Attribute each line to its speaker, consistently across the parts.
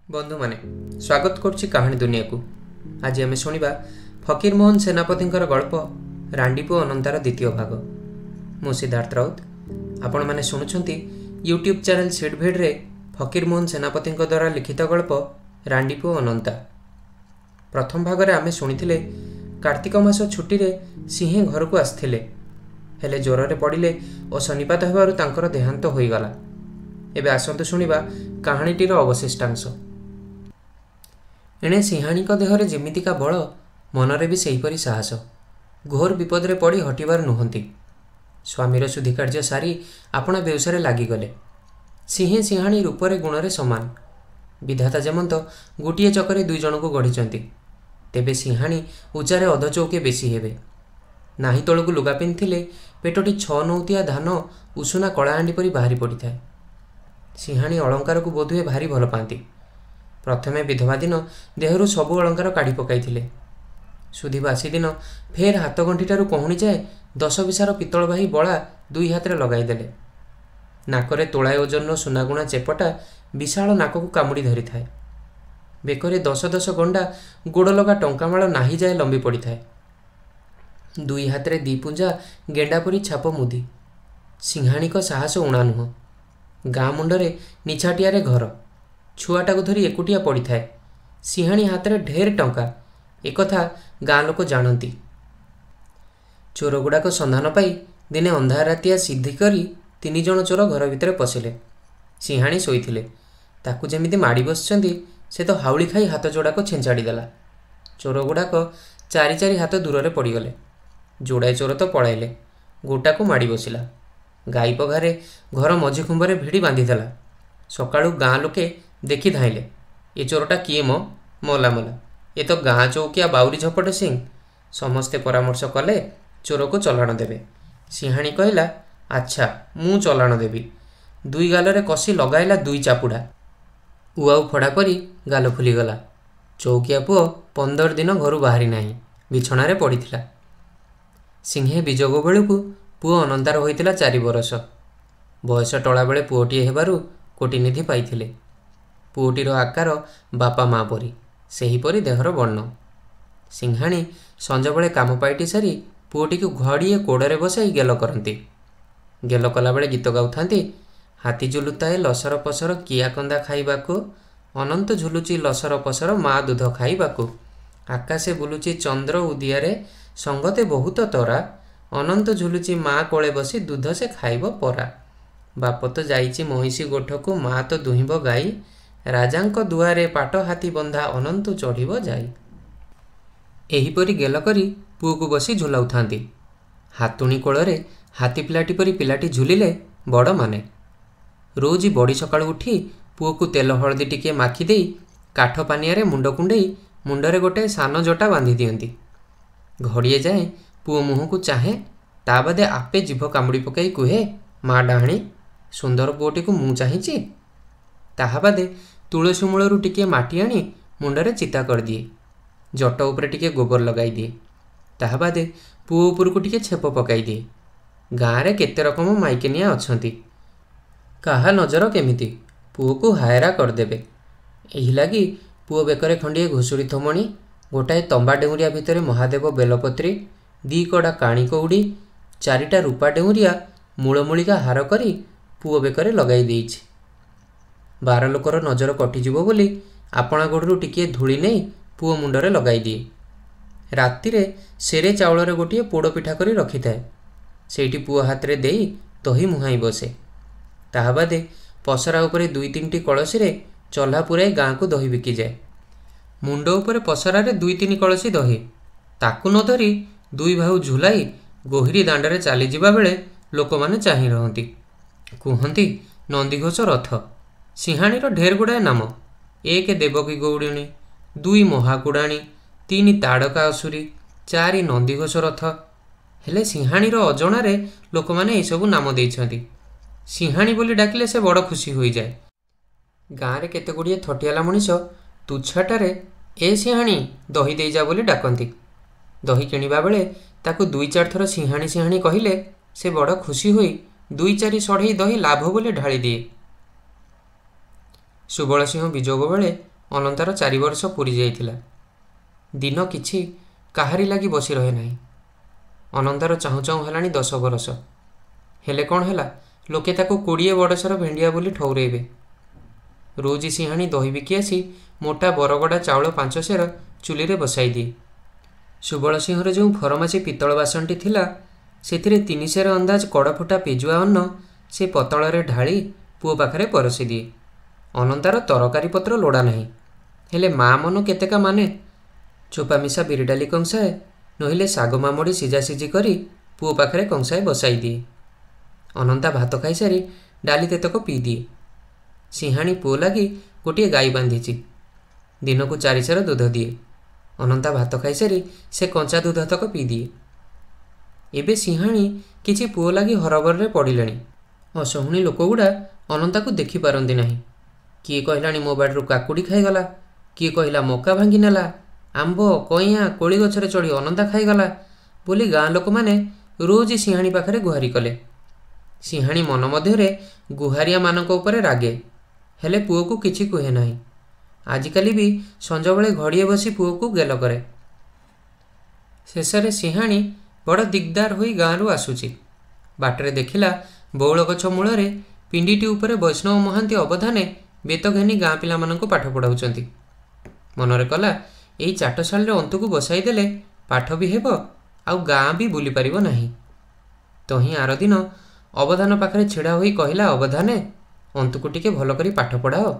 Speaker 1: बंधु माने स्वागत करुच्ची कहानी दुनिया को। आज आम शुणा फकीर मोहन सेनापति गल्प रांडीपुओ अनंतार द्वितीय भाग। मु सिद्धार्थ राउत आपण मैंने शुणुंट यूट्यूब चैनल सीडभेड रे फकीर मोहन सेनापति द्वारा लिखित गल्प रांडीपुओ अनंता। प्रथम भाग आम शुणी कार्तिक मास छुट्टी रे सिंहे घर को आसथिले, हेले ज्वर पड़े और शनिपात होबारु तांकर देहांत होईगला। एबे आसंतु शुणिबा कहानीटीर अवशिष्टांश। एणे सिंहाणी देहरे जेमितिका बल मनरे भी सेहीपरि साहस। घोर विपदरे पड़ी हटिबार नुहंती। स्वामीर शुद्धि कार्य सारी आपणा व्यवसाय लागिगले। सिंहे सिंहाणी रूपरे गुणरे समान। विधाता जेमंत गोटे चकरे दुई जन को गढ़ी, तेबे सिंहाणी उचारे अध चौके बेसी हेबे। नाही तलू लुगा पिंधिले पेटटी छ नौतिया धान उषुना कलाहांडी परी बाहरी पड़ी थाए। सिंहाणी अलंकार को बोधुए भारी भल पाती। प्रथमे विधवा दिन देहरु सबु अलंकार काढ़ी पकाइथिले। सुधी बासी दिन फेर हाथ गंठीठारु कहूणी जाए 10 विसार पितल बाही बड़ा दुई हाथ लगाईदेले। नाकरे तोलाए ओजन सुनागुणा चेपटा विशाल नाक को कामुड़ी धरी थाए। बेकरे 10 गंडा गोड़ लगा टंकामाल नाही जाए लंबी पड़ी थाए। दुई हाथ रे दी पुंजा गेंडा परी छाप मुदी। सिंहाणी को साहस उणा नुह। गाँ मुंडरे निछाटिया घर, छुआटा को धरी एकुटिया पड़ी थाए। सिंहाणी हाथ रे ढेर टंका, एकथा गाँ लोक जानती। चोर गुड़ाक संधान पाई दिने अंधार रातिया सिद्धि करी 3 जन चोर घर भितर पशिले। सिंहाणी शोइथिले। ताकू जेमिति माड़ी बसचंती से तो हाउली खाई हाथ जोड़ाक छेंचाड़ी देला। चोर गुड़ाक 4 हाथ दूर पड़गले। जोड़ाए चोर तो पलाइले, गोटा को माड़ी बसिला। गाई पघारे घर मझी खुंबरे भिड़ी बांधिदेला। सकाळू गाँ लोके देखी धाइले, ये चोरटा किए मला मला, ये तो गाँ चौकिया बाउरी झपट सिंह। समस्ते परामर्श कले चोर को चलाण देवे। सिंहाणी कहला, अच्छा मु चलाण देवी। दुई गालरे कसी लगाइला 2 चापुड़ा। उआऊ फड़ा परी गाल फुलीगला। चौकिया पुओ 15 दिन घर बाहरी नाही, बिछणारे पड़िथिला। सिंहे बीजग बेलू पुओ अनंतार होइतिला 4 बरस। बयस टला बेले पुओटीए हेबारु कोटिनिधि पाइथिले। पुओटीर आकार बापा माँ परी, सेहीपरि देहर बर्ण। सिंहाणी संज बेले काम पाइटी सारी पुओटी को घड़िए कोड़े बसाई गेल करती। गेल कला बेले गीत गाउथांती। हाथी झुलुताए लसर पसर किया कंदा खाइबाकू, अनंत झुलुची लसर पसर माँ दूध खाइबाकू। आकाशे बुलुची चंद्र उदियारे संगते बहुत तरा, अनंत झुलुची माँ कोले बसी दूध से खाइब परा। बाप तो जाइची महिषी गोठकू, माँ तो दुहिब गाई, राजांक दुआरे पाट हाथी बंधा अनंत चढ़िब जाई। एहीपरि गेल करी पुओ को बसी झुलाउथांती। हातुणी कोଳରେ हाथी पिलाटी परी पिलाटी झुलिले बड़ माने। रोज बड़ी सकाळु उठी पुओ को तेल हलदी टिके माखी देई काठ पानियारे मुंड कुंडेई मुंडरे गोटे सान जटा बांधी दियंती। घड़िए जाए पुओ मुह को चाहे, ता बादे आपे जीभ कामुड़ी पकाई कुहे, माँ डाहाणी सुंदर पुओटी को मु चाहिची। ताहा बादे तुलसी मूलरू टिके माटी आनी मुंडरे चिता कर दिए। जट उपरे टिके गोबर लगाई दिए। ताहा बादे पुओ उपर को टिके छेप पकाई दिए। गाँ रे केते रकम माइकेनिया अछंती, काहा नजर केमिति पुओ को हायरा करदेबे। एही लागी पुओ बेकरे खंडिए घुसुरी थमणी, गोटाए तंबा डेउरिया भितरे महादेव बेलपत्री, 2 कड़ा काणी कौड़ी, 4टा रूपा डेउरिया मूलमूलिका हार करी पुओ बेकरे लगाई देइछि। 12 लोकर नजर कटिजिबो बोली आपणा गोड़रू टिके धूली नहीं पुओ मुंडरे लगाई दिए। रातिरे सेरे चाउलरे गोटे पोड़ पिठा करी रखी थाए। सेठी पुओ हाथ रे देई दही मुहाई बसे। ताहा बादे पसरा उपरे 2-3टी कलसी रे चल्हा पुराई गाँ को दही बिकी जाए। मुंड उपरे पसरा रे 2-3 कलसी दही, ताकू न धरी 2 भाऊ झुलाई गोहिरी दांडरे चली जिबा बेले लोक माने चाहि रहंती। कुहंती नंदीघोष रथ। सिंहाणीर ढेर गुड़ाए नाम। 1 देवकी गौड़िणी, 2 महाकुड़ाणी, 3 ताड़का असुरी, 4 नंदीघोष रथ। हेले सिंहाणीर अजणारे लोक माने एई सबु नाम देइछंती। सिंहाणी बोली डाकिले से बड़ खुशी होई जाए। गाँ रे केते गुड़िए थटियाला मनीष तुच्छाटारे ए सिंहाणी दही देई जा बोली डाकंती। दही किणिबा बेले ताकू 2-4 थर सिंहाणी सिंहाणी कहिले से बड़ खुशी होई 2-4 सढ़ई दही लाभ बोली ढाली दिए। सुबल सिंह बिजोग बेले ଅନନ୍ତାର 4 ବର୍ଷ ପୁରି ଯାଇଥିଲା। ଦିନ କିଛି କାହାରି ଲାଗି ବସି ରହେ ନାହିଁ। ଅନନ୍ତାର ଚାହୁଁ ଚାହୁଁ ହେଲାଣି 10 ବର୍ଷ। ହେଲେ କ'ଣ ହେଲା, ଲୋକେ ତାକୁ 20 ବରଷର ଭେଣ୍ଡିଆ ବୋଲି ଠଉରେଇବେ। ରୋଜ ସିଂହାଣୀ ଦହି ବିକି ଆସି ମୋଟା ବରଗଡ଼ା ଚାଉଳ 5 ସେର ଚୁଲିରେ ବସାଇ ଦିଏ। ସୁବଳ ସିଂହର ଯେଉଁ ଫରମାସି ପିତ୍ତଳ ବାସନଟି ଥିଲା, ସେଥିରେ 3 ସେର ଅନ୍ଦାଜ କଡ଼ଫୁଟା ପେଜୁଆ ଅନ୍ନ ସେ ପତଳରେ ଢାଳି ପୁଅ ପାଖରେ ପରସି ଦିଏ। ଅନନ୍ତାର ତରକାରୀ ପତ୍ର ଲୋଡ଼ା ନାହିଁ। ହେଲେ ମା ମନ କେତେକା ମାନେ। ଚୋପା ମିଶା ବିରି ଡାଲି କଂସାଏ, ନହେଲେ ଶାଗ ମାମୁଡ଼ି ସିଝାସିଝି କରି ପୁଅ ପାଖରେ କଂସାଏ ବସାଇ ଦିଏ। ଅନନ୍ତା ଭାତ ଖାଇସାରି ଡାଲି ତେତକ ପିଇଦିଏ। ସିଂହାଣୀ ପୁଅ ଲାଗି ଗୋଟିଏ ଗାଈ ବାନ୍ଧିଛି। ଦିନକୁ 4 ସେର ଦୁଧ ଦିଏ। ଅନନ୍ତା ଭାତ ଖାଇସାରି ସେ କଞ୍ଚା ଦୁଧ ତକ ପିଇଦିଏ। ଏବେ ସିଂହାଣୀ କିଛି ପୁଅ ଲାଗି ହରବରରେ ପଡ଼ିଲେଣି। ଅସହୁଣୀ ଲୋକଗୁଡ଼ା ଅନନ୍ତାକୁ ଦେଖିପାରନ୍ତି ନାହିଁ। କିଏ କହିଲାଣି ମୋ ବାଡ଼ିରୁ କାକୁଡ଼ି ଖାଇଗଲା, କିଏ କହିଲା ମକା ଭାଙ୍ଗି ନେଲା, ଆମ୍ବ କଇଁଆ କୋଳି ଗଛରେ ଚଢ଼ି ଅନନ୍ତା ଖାଇଗଲା ବୋଲି ଗାଁ ଲୋକମାନେ ରୋଜ ସିଂହାଣୀ ପାଖରେ ଗୁହାରି କଲେ। ସିଂହାଣୀ ମନ ମଧ୍ୟରେ ଗୁହାରିଆମାନଙ୍କ ଉପରେ ରାଗେ, ହେଲେ ପୁଅକୁ କିଛି କୁହେ ନାହିଁ। ଆଜିକାଲି ବି ସଞ୍ଜବେଳେ ଘଡ଼ିଏ ବସି ପୁଅକୁ ଗେଲ କରେ। ଶେଷରେ ସିଂହାଣୀ ବଡ଼ ଦିଗଦାର ହୋଇ ଗାଁରୁ ଆସୁଛି। ବାଟରେ ଦେଖିଲା ବଉଳ ଗଛ ମୂଳରେ ପିଣ୍ଡିଟି ଉପରେ ବୈଷ୍ଣବ ମହାନ୍ତି ଅବଧାନେ ବେତ ଘେନି ଗାଁ ପିଲାମାନଙ୍କୁ ପାଠ ପଢ଼ାଉଛନ୍ତି। ମନରେ କଲା, ଏଇ ଚାଟଶାଳୀରେ ଅନ୍ତକୁ ବସାଇ ଦେଲେ ପାଠ ବି ହେବ, ଆଉ ଗାଁ ବି ବୁଲି ପାରିବ ନାହିଁ। ତହିଁ ଆର ଦିନ ଅବଧାନ ପାଖରେ ଛିଡ଼ା ହୋଇ କହିଲା, ଅବଧାନେ, ଅନ୍ତକୁ ଟିକେ ଭଲ କରି ପାଠ ପଢ଼ାଅ।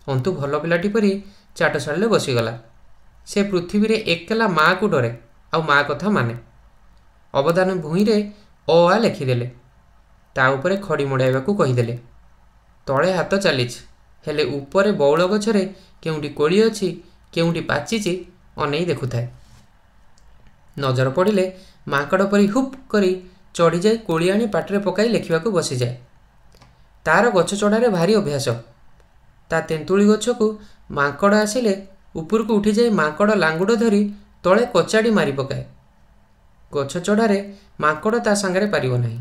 Speaker 1: ଅନ୍ତୁ ଭଲ ପିଲାଟି ପରି ଚାଟଶାଳୀରେ ବସିଗଲା। ସେ ପୃଥିବୀରେ ଏକେଲା ମା'କୁ ଡରେ, ଆଉ ମା' କଥା ମାନେ। ଅବଧାନ ଭୂଇଁରେ ଅ ଆ ଲେଖିଦେଲେ। ତା ଉପରେ ଖଡ଼ି ମଡ଼ାଇବାକୁ କହିଦେଲେ। ତଳେ ହାତ ଚାଲିଛି, ହେଲେ ଉପରେ ବଉଳ ଗଛରେ କେଉଁଠି କୋଳି ଅଛି, କେଉଁଠି ପାଚିଛି ଅନେଇ ଦେଖୁଥାଏ। ନଜର ପଡ଼ିଲେ ମାଙ୍କଡ଼ ପରି ହୁପ୍ କରି ଚଢ଼ିଯାଇ କୋଳି ଆଣି ପାଟିରେ ପକାଇ ଲେଖିବାକୁ ବସିଯାଏ। ତାର ଗଛ ଚଢ଼ାରେ ଭାରି ଅଭ୍ୟାସ। ତା ତେନ୍ତୁଳି ଗଛକୁ ମାଙ୍କଡ଼ ଆସିଲେ ଉପରକୁ ଉଠିଯାଇ ମାଙ୍କଡ଼ ଲାଙ୍ଗୁଡ଼ ଧରି ତଳେ କଚାଡ଼ି ମାରି ପକାଏ। ଗଛ ଚଢ଼ାରେ ମାଙ୍କଡ଼ ତା ସାଙ୍ଗରେ ପାରିବ ନାହିଁ।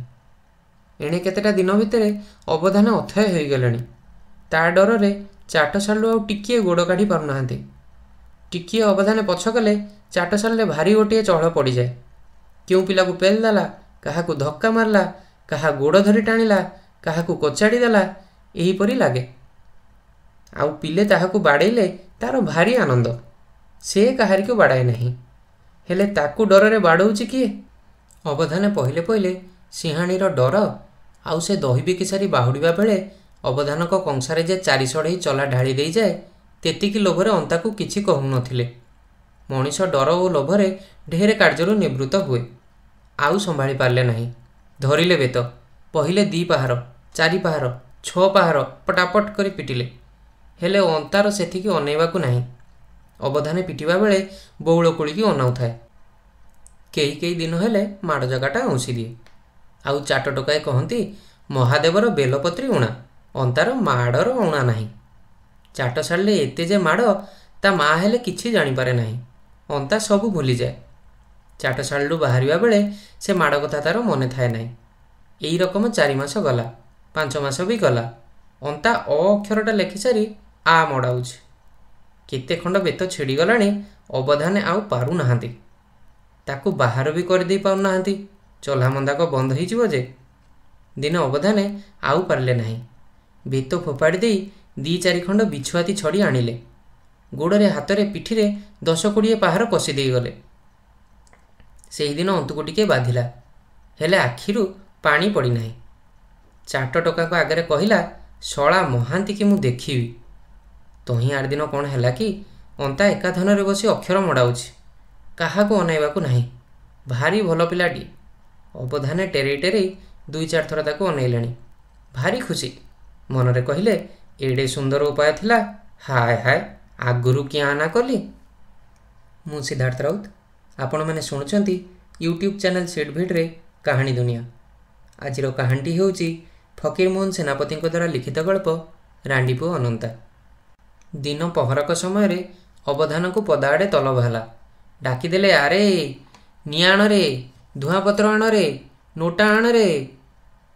Speaker 1: ଏଣେ କେତେଟା ଦିନ ଭିତରେ ଅବଧାନ ଅଥୟ ହୋଇଗଲେଣି। ତା ଡରରେ ଚାଟଶାଳରୁ ଆଉ ଟିକିଏ ଗୋଡ଼ କାଢ଼ି ପାରୁନାହାନ୍ତି। ଟିକିଏ ଅବଧାନେ ପଛ କଲେ ଚାଟଶାଳୀରେ ଭାରି ଗୋଟିଏ ଚହଳ ପଡ଼ିଯାଏ। କେଉଁ ପିଲାକୁ ପେଲ୍ ଦେଲା, କାହାକୁ ଧକ୍କା ମାରିଲା, କାହା ଗୋଡ଼ ଧରି ଟାଣିଲା, କାହାକୁ କଚାଡ଼ି ଦେଲା, ଏହିପରି ଲାଗେ। ଆଉ ପିଲେ ତାହାକୁ ବାଡ଼େଇଲେ ତାର ଭାରି ଆନନ୍ଦ। ସେ କାହାରିକୁ ବାଡ଼ାଏ ନାହିଁ, ହେଲେ ତାକୁ ଡରରେ ବାଡ଼ଉଛି କିଏ? ଅବଧାନେ ପହିଲେ ପହିଲେ ସିଂହାଣୀର ଡର, ଆଉ ସେ ଦହି ବିକି ସାରି ବାହୁଡ଼ିବା ବେଳେ ଅବଧାନଙ୍କ କଂସାରେ ଯେ 4 ସଢ଼େଇ ଚଲା ଢାଳି ଦେଇଯାଏ, ତେତିକି ଲୋଭରେ ଅନ୍ତାକୁ କିଛି କହୁନଥିଲେ। ମଣିଷ ଡର ଓ ଲୋଭରେ ଢେର କାର୍ଯ୍ୟରୁ ନିବୃତ୍ତ ହୁଏ। ଆଉ ସମ୍ଭାଳି ପାରିଲେ ନାହିଁ। ଧରିଲେ ବେତ, ପହିଲେ 2 ପାହାର, 4 ପାହାର, 6 ପାହାର ପଟାପଟ କରି ପିଟିଲେ। ହେଲେ ଅନ୍ତାର ସେତିକି ଅନେଇବାକୁ ନାହିଁ। ଅବଧାନେ ପିଟିବା ବେଳେ ବଉଳ କୋଳିକି ଅନାଉଥାଏ। କେହି କେହି ଦିନ ହେଲେ ମାଡ଼ ଜାଗାଟା ଅଉଁସି ଦିଏ। ଆଉ ଚାଟ ଟୋକାଏ କହନ୍ତି, ମହାଦେବର ବେଲପତ୍ରୀ ଉଣା, ଅନ୍ତାର ମାଡ଼ର ଉଣା ନାହିଁ। ଚାଟଶାଳୀରେ ଏତେ ଯେ ମାଡ଼, ତା ମା' ହେଲେ କିଛି ଜାଣିପାରେ ନାହିଁ। ଅନ୍ତା ସବୁ ଭୁଲିଯାଏ। ଚାଟଶାଳୀରୁ ବାହାରିବା ବେଳେ ସେ ମାଡ଼ କଥା ତାର ମନେ ଥାଏ ନାହିଁ। ଏଇ ରକମ 4 ମାସ ଗଲା, 5 ମାସ ବି ଗଲା। ଅନ୍ତା ଅ ଅକ୍ଷରଟା ଲେଖିସାରି ଆ ମଡ଼ାଉଛି। କେତେ ଖଣ୍ଡ ବେତ ଛିଡ଼ିଗଲାଣି, ଅବଧାନେ ଆଉ ପାରୁନାହାନ୍ତି। ତାକୁ ବାହାର ବି କରିଦେଇ ପାରୁନାହାନ୍ତି। ଚଲା ମନ୍ଦାକ ବନ୍ଦ ହେଇଯିବ ଯେ। ଦିନ ଅବଧାନେ ଆଉ ପାରିଲେ ନାହିଁ। ବେତ ଫୋପାଡ଼ି ଦେଇ 2-4 ଖଣ୍ଡ ବିଛୁଆତି ଛଡ଼ି ଆଣିଲେ। ଗୋଡ଼ରେ ହାତରେ ପିଠିରେ 10-20 ପାହାର କଷି ଦେଇଗଲେ। ସେହିଦିନ ଅନ୍ତକୁ ଟିକେ ବାଧିଲା, ହେଲେ ଆଖିରୁ ପାଣି ପଡ଼ିନାହିଁ। ଚାଟ ଟୋକାଙ୍କ ଆଗରେ କହିଲା, ଶଳା ମହାନ୍ତିକି ମୁଁ ଦେଖିବି। ତହିଁ ଆର ଦିନ କ'ଣ ହେଲା କି, ଅନ୍ତା ଏକାଧନରେ ବସି ଅକ୍ଷର ମଡ଼ାଉଛି। କାହାକୁ ଅନାଇବାକୁ ନାହିଁ। ଭାରି ଭଲ ପିଲାଟି। ଅବଧାନେ ଟେରେଇ ଟେରେଇ 2-4 ଥର ତାକୁ ଅନେଇଲେଣି। ଭାରି ଖୁସି। ମନରେ କହିଲେ, ଏଡ଼େ ସୁନ୍ଦର ଉପାୟ ଥିଲା, ହାୟ ହାୟ, ଆଗରୁ କିଆଁ ନା କଲି। ମୁଁ ସିଦ୍ଧାର୍ଥ ରାଉତ। ଆପଣମାନେ ଶୁଣୁଛନ୍ତି ୟୁଟ୍ୟୁବ୍ ଚ୍ୟାନେଲ୍ ସେଡ଼ଭିଡ଼ରେ କାହାଣୀ ଦୁନିଆ। ଆଜିର କାହାଣୀଟି ହେଉଛି ଫକୀରମୋହନ ସେନାପତିଙ୍କ ଦ୍ୱାରା ଲିଖିତ ଗଳ୍ପ ରାଣ୍ଡିପୁଅ ଅନନ୍ତା। ଦିନ ପହରକ ସମୟରେ ଅବଧାନକୁ ପଦାଆଡ଼େ ତଲବ ହେଲା। ଡାକିଦେଲେ, ଆରେ ନିଆଁ ଆଣରେ, ଧୂଆଁପତ୍ର ଆଣରେ, ନୋଟା ଆଣରେ।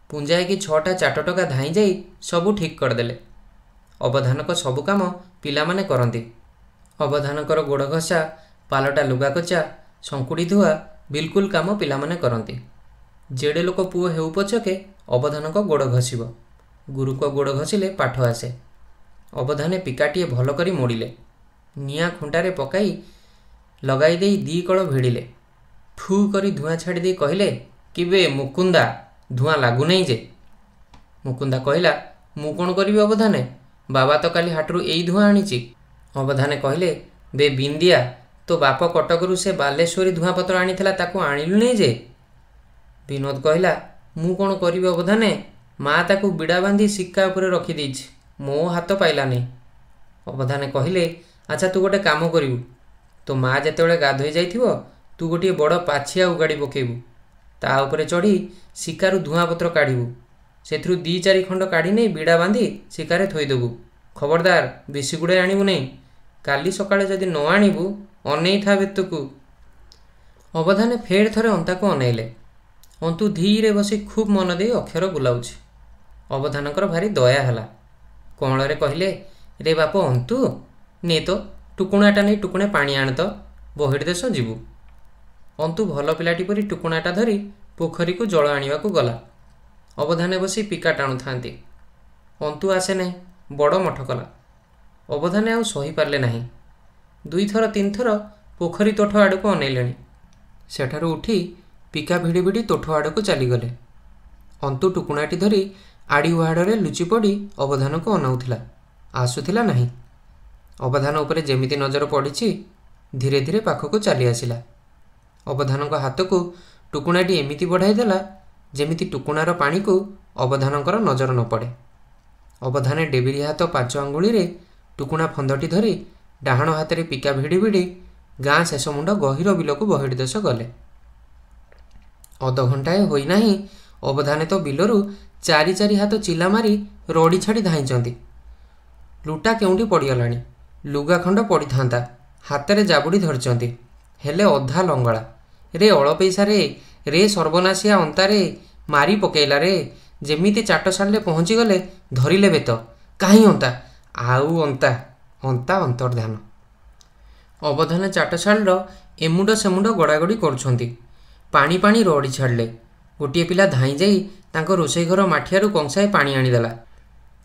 Speaker 1: ପୁଞ୍ଜାଏକି 6ଟା ଚାଟ ଟୋକା ଧାଇଁ ଯାଇ ସବୁ ଠିକ୍ କରିଦେଲେ। ଅବଧାନକ ସବୁ କାମ ପିଲାମାନେ କରନ୍ତି। ଅବଧାନକର ଗୋଡ଼ ଘଷା, ପାଲଟା ଲୁଗା କଚା, ଶଙ୍କୁଡ଼ି ଧୁଆ ବିଲକୁଲ କାମ ପିଲାମାନେ କରନ୍ତି। ଯେଡ଼େ ଲୋକ ପୁଅ ହେଉ ପଛକେ ଅବଧାନକ ଗୋଡ଼ ଘଷିବ। ଗୁରୁଙ୍କ ଗୋଡ଼ ଘଷିଲେ ପାଠ ଆସେ। ଅବଧାନେ ପିକାଟିଏ ଭଲ କରି ମୋଡ଼ିଲେ। ନିଆଁ ଖୁଣ୍ଟାରେ ପକାଇ ଲଗାଇ ଦେଇ 2 କଳ ଭିଡ଼ିଲେ। ଫୁ କରି ଧୂଆଁ ଛାଡ଼ି ଦେଇ କହିଲେ, କିବେ ମୁକୁନ୍ଦା, ଧୂଆଁ ଲାଗୁନାହିଁ ଯେ। ମୁକୁନ୍ଦା କହିଲା, ମୁଁ କ'ଣ କରିବି ଅବଧାନେ, ବାବା ତ କାଲି ହାଟରୁ ଏଇ ଧୂଆଁ ଆଣିଛି। ଅବଧାନେ କହିଲେ, ବେ ବିନ୍ଦିଆ, ତୋ ବାପ କଟକରୁ ସେ ବାଲେଶ୍ୱରୀ ଧୂଆଁପତ୍ର ଆଣିଥିଲା, ତାକୁ ଆଣିଲୁ ନେଇ ଯେ। ବିନୋଦ କହିଲା, ମୁଁ କ'ଣ କରିବି ଅବଧାନେ, ମା ତାକୁ ବିଡ଼ା ବାନ୍ଧି ଶିକା ଉପରେ ରଖିଦେଇଛି, ମୋ ହାତ ପାଇଲାନି। ଅବଧାନେ କହିଲେ, ଆଚ୍ଛା ତୁ ଗୋଟେ କାମ କରିବୁ, ତୋ ମା ଯେତେବେଳେ ଗାଧୋଇ ଯାଇଥିବ ତୁ ଗୋଟିଏ ବଡ଼ ପାଛିଆ ଉଗାଡ଼ି ପକାଇବୁ। ତା ଉପରେ ଚଢ଼ି ଶିକାରୁ ଧୂଆଁପତ୍ର କାଢ଼ିବୁ। ସେଥିରୁ 2-4 ଖଣ୍ଡ କାଢ଼ି ନେଇ ବିଡ଼ା ବାନ୍ଧି ଶିକାରେ ଥୋଇଦେବୁ। ଖବରଦାର ବେଶୀ ଗୁଡ଼ାଏ ଆଣିବୁ ନାହିଁ। କାଲି ସକାଳେ ଯଦି ନ ଆଣିବୁ ଅନେଇଥା ବେତକୁ। ଅବଧାନେ ଫେର ଥରେ ଅନ୍ତାକୁ ଅନେଇଲେ। ଅନ୍ତୁ ଧୀରେ ବସି ଖୁବ୍ ମନ ଦେଇ ଅକ୍ଷର ବୁଲାଉଛି। ଅବଧାନଙ୍କର ଭାରି ଦୟା ହେଲା। କଅଁଳରେ କହିଲେ, ରେ ବାପ ଅନ୍ତୁ, ନେ ତ ଟୁକୁଣାଟା ନେଇ ଟୁକୁଣେ ପାଣି ଆଣ ତ, ବହିଡ଼ି ଦେଶ ଯିବୁ। ଅନ୍ତୁ ଭଲ ପିଲାଟି ପରି ଟୁକୁଣାଟା ଧରି ପୋଖରୀକୁ ଜଳ ଆଣିବାକୁ ଗଲା। ଅବଧାନେ ବସି ପିକା ଟାଣୁଥାନ୍ତି। ଅନ୍ତୁ ଆସେ ନାହିଁ, ବଡ଼ ମଠ କଲା। ଅବଧାନେ ଆଉ ସହିପାରିଲେ ନାହିଁ। 2 ଥର 3 ଥର ପୋଖରୀ ତୋଠ ଆଡ଼କୁ ଅନେଇଲେଣି। ସେଠାରୁ ଉଠି ପିକା ଭିଡ଼ି ଭିଡ଼ି ତୋଠ ଆଡ଼କୁ ଚାଲିଗଲେ। ଅନ୍ତୁ ଟୁକୁଣାଟି ଧରି ଆଡ଼ି ଉହାଡ଼ରେ ଲୁଚି ପଡ଼ି ଅବଧାନକୁ ଅନାଉଥିଲା, ଆସୁଥିଲା ନାହିଁ। ଅବଧାନ ଉପରେ ଯେମିତି ନଜର ପଡ଼ିଛି, ଧୀରେ ଧୀରେ ପାଖକୁ ଚାଲି ଆସିଲା। ଅବଧାନଙ୍କ ହାତକୁ ଟୁକୁଣାଟି ଏମିତି ବଢ଼ାଇ ଦେଲା ଯେମିତି ଟୁକୁଣାର ପାଣିକୁ ଅବଧାନଙ୍କର ନଜର ନ ପଡ଼େ। ଅବଧାନେ ଡେବିରି ହାତ 5 ଆଙ୍ଗୁଳିରେ ଟୁକୁଣା ଫନ୍ଦଟି ଧରି ଡାହାଣ ହାତରେ ପିକା ଭିଡ଼ି ଭିଡ଼ି ଗାଁ ଶେଷ ମୁଣ୍ଡ ଗହୀର ବିଲକୁ ବହିଡ଼ି ଦେଶ ଗଲେ। ଅଧଘଣ୍ଟାଏ ହୋଇନାହିଁ ଅବଧାନେ ତ ବିଲରୁ 4 ହାତ ଚିଲା ମାରି ରଡ଼ି ଛାଡ଼ି ଧାଇଁଛନ୍ତି। ଲୁଟା କେଉଁଠି ପଡ଼ିଗଲାଣି, ଲୁଗା ଖଣ୍ଡ ପଡ଼ିଥାନ୍ତା, ହାତରେ ଜାବୁଡ଼ି ଧରିଛନ୍ତି, ହେଲେ ଅଧା ଲଙ୍ଗଳା। ରେ ଅଳପଇସାରେ, ରେ ସର୍ବନାଶିଆ ଅନ୍ତାରେ, ମାରି ପକେଇଲା ରେ। ଯେମିତି ଚାଟଶାଳରେ ପହଞ୍ଚିଗଲେ ଧରିଲେ ବେତ, କାହିଁ ଅନ୍ତା, ଆଉ ଅନ୍ତା, ଅନ୍ତା ଅନ୍ତର୍ଧାନ। ଅବଧାନେ ଚାଟଶାଳର ଏମୁଣ୍ଡ ସେମୁଣ୍ଡ ଗଡ଼ାଗଡ଼ି କରୁଛନ୍ତି। ପାଣି ପାଣି ରଡ଼ି ଛାଡ଼ିଲେ। ଗୋଟିଏ ପିଲା ଧାଇଁ ଯାଇ ତାଙ୍କ ରୋଷେଇ ଘର ମାଠିଆରୁ କଂସାଏ ପାଣି ଆଣିଦେଲା।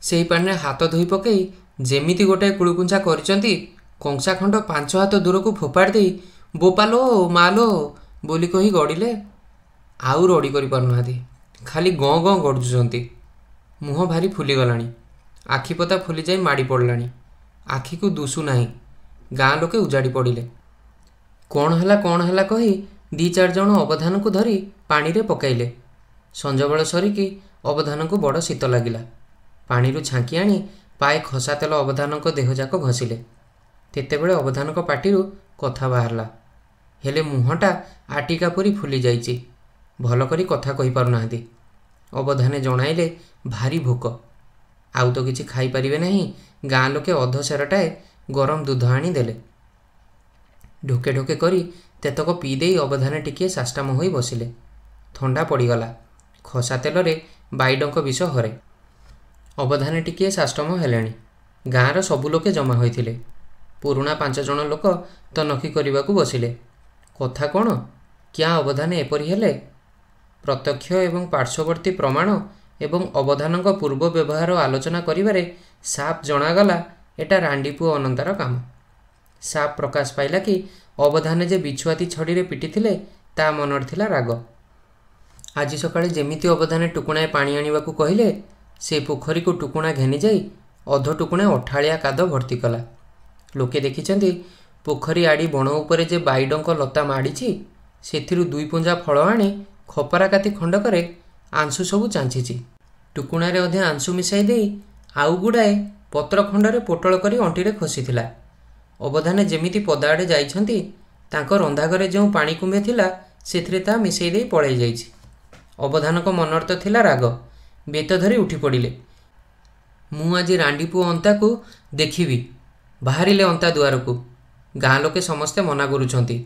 Speaker 1: ସେହି ପାଣିରେ ହାତ ଧୋଇ ପକାଇ ଯେମିତି ଗୋଟାଏ କୁଳୁକୁଞ୍ଚା କରିଛନ୍ତି, କଂସା ଖଣ୍ଡ 5 ହାତ ଦୂରକୁ ଫୋପାଡ଼ି ଦେଇ ବୋପାଲୋ ମାଲୋ ବୋଲି କହି ଗଡ଼ିଲେ। ଆଉ ରଡ଼ି କରିପାରୁନାହାନ୍ତି, ଖାଲି ଗଁ ଗଁ ଗଡ଼ୁଛନ୍ତି। ମୁହଁ ଭାରି ଫୁଲିଗଲାଣି, ଆଖିପତା ଫୁଲିଯାଇ ମାଡ଼ି ପଡ଼ିଲାଣି। ଆଖିକୁ ଦୁଶୁ ନାହିଁ। ଗାଁ ଲୋକେ ଉଜାଡ଼ି ପଡ଼ିଲେ। କ'ଣ ହେଲା କହି 2-4 ଜଣ ଅବଧାନକୁ ଧରି ପାଣିରେ ପକାଇଲେ। ସଞ୍ଜବେଳ ସରିକି ଅବଧାନକୁ ବଡ଼ ଶୀତ ଲାଗିଲା। ପାଣିରୁ ଛାଙ୍କି ଆଣି ପାଏ ଖସା ତେଲ ଅବଧାନଙ୍କ ଦେହଯାକ ଘଷିଲେ। ତେତେବେଳେ ଅବଧାନଙ୍କ ପାଟିରୁ କଥା ବାହାରିଲା, ହେଲେ ମୁହଁଟା ଆଟିକା ପରି ଫୁଲି ଯାଇଛି। ଭଲ କରି କଥା କହିପାରୁନାହାନ୍ତି। ଅବଧାନେ ଜଣାଇଲେ, ଭାରି ଭୋକ, ଆଉ ତ କିଛି ଖାଇପାରିବେ ନାହିଁ। ଗାଁ ଲୋକେ ଅଧ ସେରଟାଏ ଗରମ ଦୁଧ ଆଣି ଦେଲେ। ଢୋକେ ଢୋକେ କରି ତେତକ ପିଇ ଦେଇ ଅବଧାନେ ଟିକିଏ ସାଷ୍ଟାମ ହୋଇ ବସିଲେ। ଥଣ୍ଡା ପଡ଼ିଗଲା। ଖସା ତେଲରେ ବାଇଡ଼ଙ୍କ ବିଷ ହରେ। ଅବଧାନେ ଟିକିଏ ସାଷ୍ଟମ ହେଲେଣି। ଗାଁର ସବୁ ଲୋକେ ଜମା ହୋଇଥିଲେ। ପୁରୁଣା 5 ଜଣ ଲୋକ ତନଖି କରିବାକୁ ବସିଲେ। କଥା କ'ଣ, କ୍ୟାଁ ଅବଧାନେ ଏପରି ହେଲେ? ପ୍ରତ୍ୟକ୍ଷ ଏବଂ ପାର୍ଶ୍ୱବର୍ତ୍ତୀ ପ୍ରମାଣ ଏବଂ ଅବଧାନଙ୍କ ପୂର୍ବ ବ୍ୟବହାର ଆଲୋଚନା କରିବାରେ ସାପ୍ ଜଣାଗଲା ଏଟା ରାଣ୍ଡିପୁଅ ଅନନ୍ତାର କାମ। ସାପ୍ ପ୍ରକାଶ ପାଇଲା କି ଅବଧାନେ ଯେ ବିଛୁଆତି ଛଡ଼ିରେ ପିଟିଥିଲେ ତା ମନରେ ଥିଲା ରାଗ। ଆଜି ସକାଳେ ଯେମିତି ଅବଧାନେ ଟୁକୁଣାଏ ପାଣି ଆଣିବାକୁ କହିଲେ, ସେ ପୋଖରୀକୁ ଟୁକୁଣା ଘେନିଯାଇ ଅଧ ଟୁକୁଣା ଅଠାଳିଆ କାଦ ଭର୍ତ୍ତି କଲା। ଲୋକେ ଦେଖିଛନ୍ତି ପୋଖରୀ ଆଡ଼ି ବଣ ଉପରେ ଯେ ବାଇଡ଼ଙ୍କ ଲତା ମାଡ଼ିଛି, ସେଥିରୁ 2 ପୁଞ୍ଜା ଫଳ ଆଣି ଖପରା କାତି ଖଣ୍ଡକରେ ଆଂଶୁ ସବୁ ଚାଞ୍ଚିଛି। ଟୁକୁଣାରେ ଅଧେ ଆଂଶୁ ମିଶାଇ ଦେଇ ଆଉ ଗୁଡ଼ାଏ ପତ୍ର ଖଣ୍ଡରେ ପୋଟଳ କରି ଅଣ୍ଟିରେ ଖୋସିଥିଲା। ଅବଧାନେ ଯେମିତି ପଦାଆଡ଼େ ଯାଇଛନ୍ତି, ତାଙ୍କ ରନ୍ଧାଘରେ ଯେଉଁ ପାଣି କୁମ୍ଭେ ଥିଲା ସେଥିରେ ତା ମିଶାଇ ଦେଇ ପଳାଇ ଯାଇଛି। ଅବଧାନଙ୍କ ମନରେ ତ ଥିଲା ରାଗ। ବେତ ଧରି ଉଠି ପଡ଼ିଲେ। ମୁଁ ଆଜି ରାଣ୍ଡିପୁଅ ଅନ୍ତାକୁ ଦେଖିବି। ବାହାରିଲେ ଅନ୍ତା ଦୁଆରକୁ। ଗାଁ ଲୋକେ ସମସ୍ତେ ମନା କରୁଛନ୍ତି।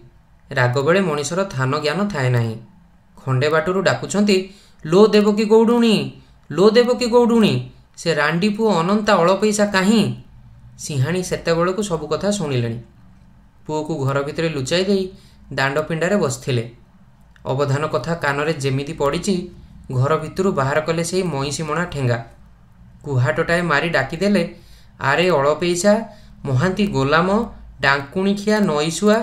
Speaker 1: ରାଗ ବେଳେ ମଣିଷର ଥାନ ଜ୍ଞାନ ଥାଏ ନାହିଁ। ଖଣ୍ଡେ ବାଟରୁ ଡାକୁଛନ୍ତି, ଲୋ ଦେବକୀ ଗୌଡ଼ୁଣୀ, ଲୋ ଦେବକୀ ଗୌଡ଼ୁଣୀ, से रांडी पुओ अनंता अळपैसा काहीं सिंहाणी सेतेबेळकु सबु कथा शुणिलेଣି। पुओ को घर भितर लुचाई देई दांड पिंडारे बसिथिले। अवधान कथा कानरे जेमिति पड़िछि घर भितरु बाहर कले सेई मईसीमणा ठेंगा। कुहाटटाए मारी डाकिदेले, आरे अळपैसा महांती गोलाम डांकुणीखिया नईसुआ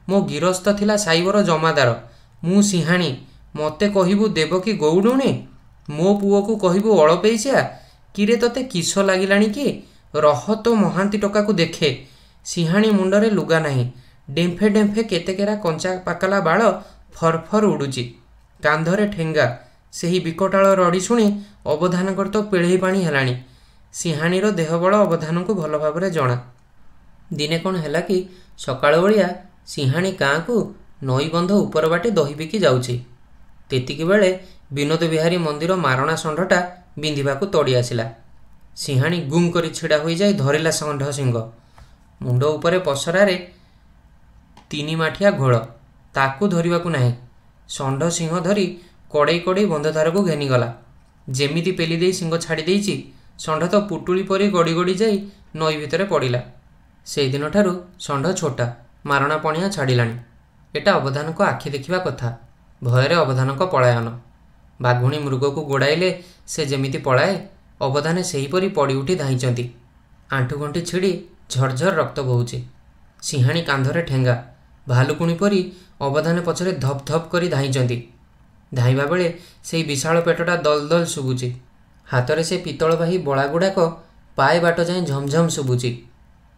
Speaker 1: मो गिरस्थ थिला साइबर जमादार। मु सिंहाणी मते कहिबु देवकी गौडुणी, मो पुओ को कहिबु अळपैसा। किरे तते किस लागिलाणी कि रह तो महांती टोका को देखे। सिंहाणी मुंडरे लुगा नहीं, डेम्फे डेम्फे केतेकेरा कंचा पाकला बाळ फरफर उडुची, कांधरे ठेंगा। सेही बिकटाळ रड़ी शुणी अवधानकर तो पेढ़ी पाणी हेलाणी। सिंहाणीर देहबल अवधान को भल भाव जना। दिने कौन है कि सकाळ बलिया सिंहाणी गाँ को नईबंध उपर बाटे दही बिकी जाउची। तेतिकी बेले विनोद बिहारी मंदिर मारणा षंढटा बिंधिबाकू तड़ी आसिला। सिंहाणी गुम करी छिड़ा होई जाई धरिला षंढ सिंह। मुंड उपरे पसरारे 3 माठिया घोड़, ताकू धरिबाकू नाही। षंढ सिंह धरी कड़ई कड़ई बंधधार को घेनीगला। जेमिति पेली देई सिंह छाड़ी देइछि, षंढ तो पुटुली परी गड़ी गड़ी जाई नई भितरे पड़िला। से दिन ठारू षंढ छोटा मारणा पणिया छाड़िलाणी। एटा अवधान को आखि देखिबा कथा। भୟରେ अवधान को पलायन। बाघुणी मृग को गोड़ाइले से जेमिति पलाए, अवधाने सेहीपरि पड़ी उठी धाइंचंती। आंठुगंठी छिड़ी झरझर रक्त बहुची। सिंहाणी कांधरे ठेंगा। भालुकुणी परी अवधाने पछरे धप धप करी धाइंचंती। धाइबा बेले सेई विशाल पेटटा दल दल शुभुची। हाथरे से पितलबाही बड़ा गुड़ाक पाए बाट जाए झमझम शुभुची।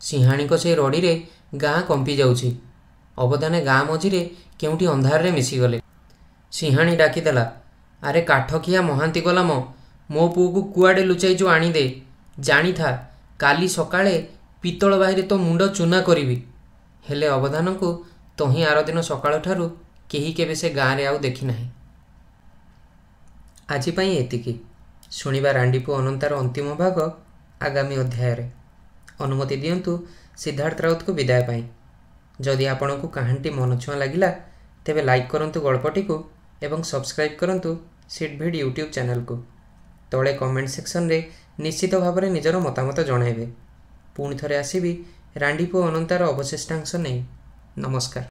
Speaker 1: सिंहाणी को से रड़ी रे गाँ कंपी जाउची। अवधाने गाँ मझिरे केउठी अंधार रे मिसिगले। सिंहाणी डाकिदेला, आरे काठखिया महांती गोलाम, मो पुओ को कुआडे लुचाइचु आनी दे। जानी था काली सकाळे पितल बाहिरे तो मुंड चूना करिवि। हेले अवधान को तही आर दिन सकाळ ठारू केही केबे से गाँ रे आउ देखि नाही। आजि पई एतिकी। शुणिबा रांडीपुओ अनंतार अंतिम भाग आगामी अध्याय रे। अनुमति दियंतु सिद्धार्थ राउत को विदाय पाई। जदि आपनकु कहानीटी मन छुआ लागिला तेबे लाइक करंतु गल्पटी को एवं सब्सक्राइब करंतु सीडभिड यूट्यूब चैनल को। तले कमेंट सेक्शन रे निश्चित भाव में निजर मतामत जणाइबे। पुणी थरे आसीबी रांडीपुओ अनंतार अवशिष्टांश नहीं। नमस्कार।